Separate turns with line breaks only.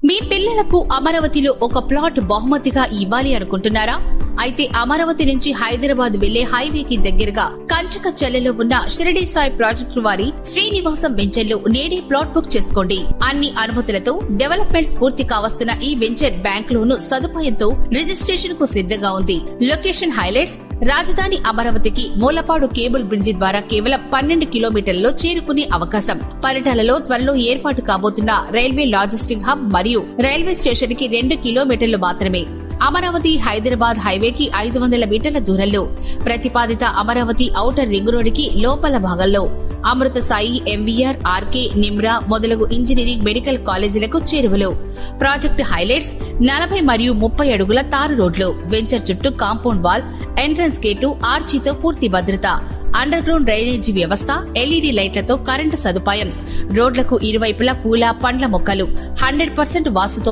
మీ పిల్లలకు అమరావతిలో ఒక ప్లాట్ బహుమతిగా ఇవ్వాలి అనుకుంటున్నారా? అయితే అమరావతి నుంచి హైదరాబాద్ వెళ్లే హైవేకి దగ్గరగా కంచకచర్లలో ఉన్న షిరిడి సాయి ప్రాజెక్టు వారి శ్రీనివాసం వెంచర్లో నేడే ప్లాట్ బుక్ చేసుకోండి. అన్ని అనుమతులతో డెవలప్మెంట్స్ పూర్తి కావస్తున్న ఈ వెంచర్ బ్యాంక్ లోను సదుపాయంతో రిజిస్ట్రేషన్ కు సిద్ధంగా ఉంది. లొకేషన్ హైలైట్స్: రాజధాని అమరావతికి మూలపాడు కేబుల్ బ్రిడ్జి ద్వారా కేవలం 12 కిలోమీటర్లలో చేరుకునే అవకాశం. పర్యటనలో త్వరలో ఏర్పాటు కాబోతున్న రైల్వే లాజిస్టిక్ హబ్ మరియు రైల్వే స్టేషన్ కి 2 కిలోమీటర్లు మాత్రమే. అమరావతి హైదరాబాద్ హైవేకి 500 మీటర్ల దూరంలో, ప్రతిపాదిత అమరావతి ఔటర్ రింగ్ రోడ్డుకి లోపల భాగంలో అమృత సాయి, ఎంవీఆర్, ఆర్కే, నిమ్రా మొదలగు ఇంజనీరింగ్, మెడికల్ కాలేజీలకు చేరువలో. ప్రాజెక్టు హైలైట్స్: 40 మరియు 30 అడుగుల తారు రోడ్లు, వెంచర్ చుట్టూ కాంపౌండ్ వాల్, ఎంట్రన్స్ గేటు, ఆర్చీతో పూర్తి భద్రత, అండర్ గ్రౌండ్ డ్రైనేజీ వ్యవస్థ, ఎల్ఈడీ లైట్లతో కరెంటు సదుపాయం, రోడ్లకు ఇరువైపులా పూల పండ్ల మొక్కలు, 100% వాసుతో